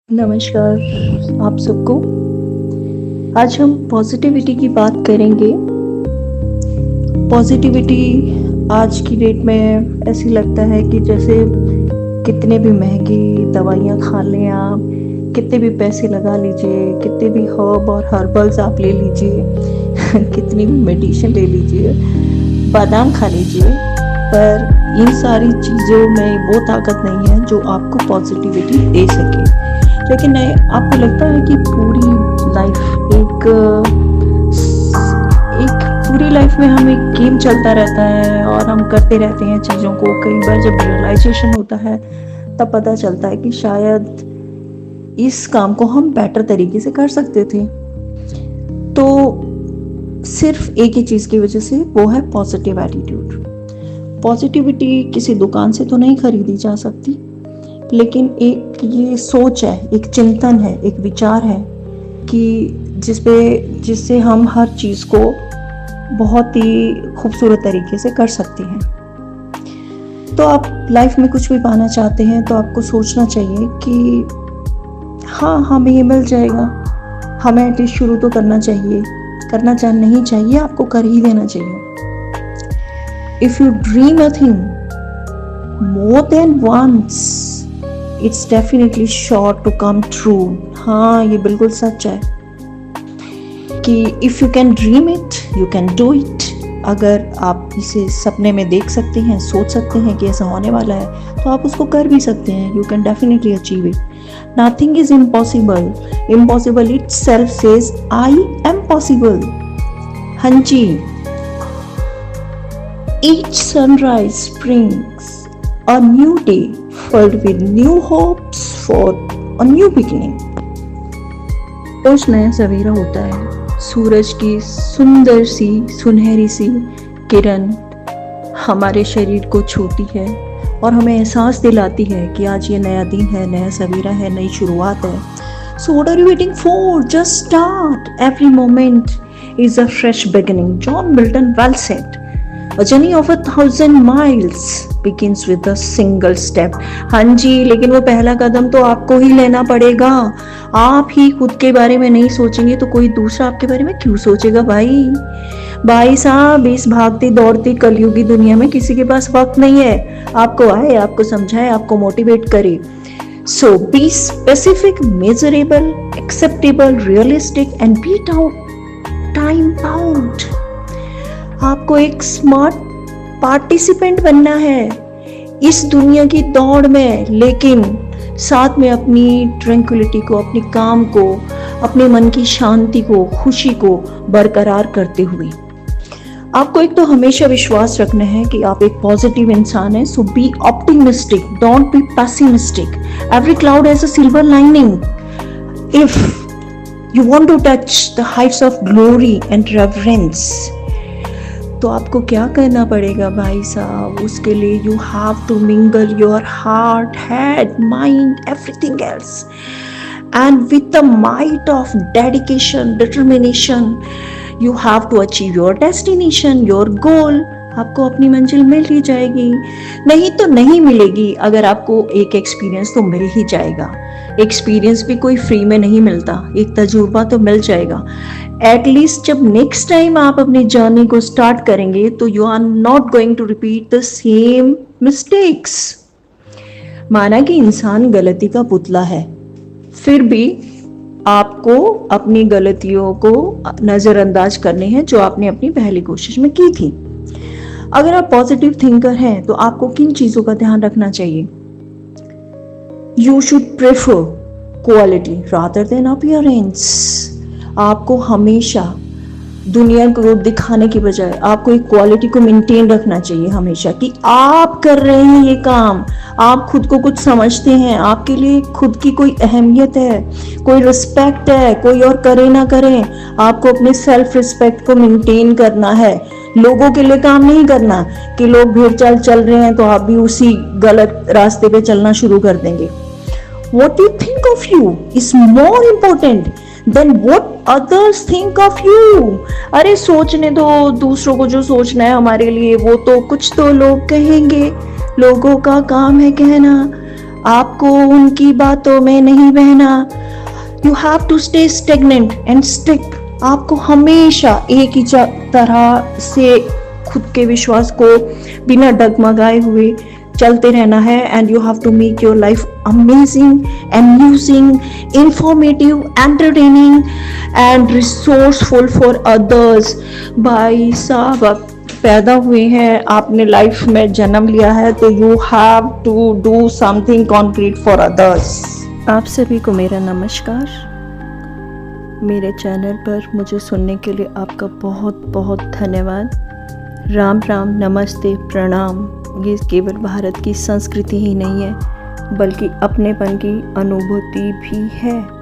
नमस्कार आप सबको। आज हम पॉजिटिविटी की बात करेंगे। पॉजिटिविटी आज की डेट में ऐसी लगता है कि जैसे कितने भी महंगी दवाइयाँ खा लें आप, कितने भी पैसे लगा लीजिए, कितने भी हर्ब और हर्बल्स आप ले लीजिए कितनी भी मेडिसिन ले लीजिए, बादाम खा लीजिए, पर इन सारी चीज़ों में वो ताकत नहीं है जो आपको पॉजिटिविटी दे सके। लेकिन आपको लगता है कि पूरी लाइफ में हम एक गेम चलता रहता है और हम करते रहते हैं चीज़ों को। कई बार जब रियलाइजेशन होता है तब पता चलता है कि शायद इस काम को हम बेटर तरीके से कर सकते थे। तो सिर्फ एक ही चीज़ की वजह से, वो है पॉजिटिव एटीट्यूड। पॉजिटिविटी किसी दुकान से तो नहीं खरीदी जा सकती, लेकिन एक ये सोच है, एक चिंतन है, एक विचार है कि जिससे हम हर चीज़ को बहुत ही खूबसूरत तरीके से कर सकते हैं। तो आप लाइफ में कुछ भी पाना चाहते हैं तो आपको सोचना चाहिए कि हाँ, हमें ये मिल जाएगा। हमें एटलीस्ट शुरू तो करना चाहिए। नहीं चाहिए, आपको कर ही देना चाहिए। If you dream a thing more than once, It's definitely sure to come true। हाँ, ये बिल्कुल सच है कि if you can dream it, you can do it। अगर आप इसे सपने में देख सकते हैं, सोच सकते हैं कि ऐसा होने वाला है, तो आप उसको कर भी सकते हैं। You can definitely achieve it। Nothing is impossible। Impossible itself says I am possible। हाँ जी। Each sunrise brings a new day filled with new hopes for a new beginning। रोज नया सवेरा होता है। सूरज की सुंदर सी सुनहरी सी किरण हमारे शरीर को छूती है और हमें एहसास दिलाती है कि आज ये नया दिन है, नया सवेरा है, नई शुरुआत है। So what are you waiting for? Just start। Every moment is a fresh beginning। John Milton well said। A journey of 1,000 miles begins with a single step। हाँ जी, लेकिन वो पहला कदम तो आपको ही लेना पड़ेगा। आप ही खुद के बारे में नहीं सोचेंगे तो कोई दूसरा आपके बारे में क्यों सोचेगा भाई साहब। इस भागती दौड़ती कलयुगी दुनिया में किसी के पास वक्त नहीं है आपको आए, आपको समझाए, आपको मोटिवेट करे। So be specific, measurable, acceptable, realistic and beat out time bound। आपको एक स्मार्ट पार्टिसिपेंट बनना है इस दुनिया की दौड़ में, लेकिन साथ में अपनी ट्रैंक्विलिटी को, अपने काम को, अपने मन की शांति को, खुशी को बरकरार करते हुए। आपको एक तो हमेशा विश्वास रखना है कि आप एक पॉजिटिव इंसान हैं। So be optimistic, don't be pessimistic. Every cloud has a silver lining. If you want to touch the heights of glory and reverence, तो आपको क्या करना पड़ेगा भाई साहब? उसके लिए you have to mingle your heart, head, mind, everything else, and with the might of dedication, determination, you have to achieve your destination, your goal. आपको अपनी मंजिल मिल ही जाएगी। नहीं तो नहीं मिलेगी। अगर आपको एक एक्सपीरियंस तो मिल ही जाएगा। एक्सपीरियंस भी कोई फ्री में नहीं मिलता, एक तजुर्बा तो मिल जाएगा। एटलीस्ट जब नेक्स्ट टाइम आप अपनी जर्नी को स्टार्ट करेंगे तो you are not going to repeat the same mistakes. माना कि इंसान गलती का पुतला है, फिर भी आपको अपनी गलतियों को नज़रअंदाज करने हैं जो आपने अपनी पहली कोशिश में की थी। अगर आप पॉजिटिव थिंकर हैं तो आपको किन चीज़ों का ध्यान रखना चाहिए? You should prefer quality rather than appearance. आपको हमेशा दुनिया को दिखाने की बजाय आपको एक क्वालिटी को मेंटेन रखना चाहिए हमेशा, कि आप कर रहे हैं ये काम, आप खुद को कुछ समझते हैं, आपके लिए खुद की कोई अहमियत है, कोई रिस्पेक्ट है, कोई और करे ना करे, आपको अपने सेल्फ रिस्पेक्ट को मेंटेन करना है। लोगों के लिए काम नहीं करना कि लोग भीड़ चाल चल रहे हैं तो आप भी उसी गलत रास्ते पे चलना शुरू कर देंगे। What you think of you is more important than what others think of you। अरे सोचने दो दूसरों को जो सोचना है हमारे लिए, वो तो कुछ तो लोग कहेंगे, लोगों का काम है कहना। आपको उनकी बातों में नहीं बहना। You have to stay stagnant and stick. आपको हमेशा एक ही तरह से खुद के विश्वास को बिना डगमगाए हुए चलते रहना है। And you have to make your life amazing, amusing, informative, entertaining and resourceful for others। भाई साहब, आप पैदा हुए हैं, आपने लाइफ में जन्म लिया है, तो you have to do something concrete for others. आप सभी को मेरा नमस्कार। मेरे चैनल पर मुझे सुनने के लिए आपका बहुत बहुत धन्यवाद। राम राम, नमस्ते, प्रणाम। ये केवल भारत की संस्कृति ही नहीं है, बल्कि अपनेपन की अनुभूति भी है।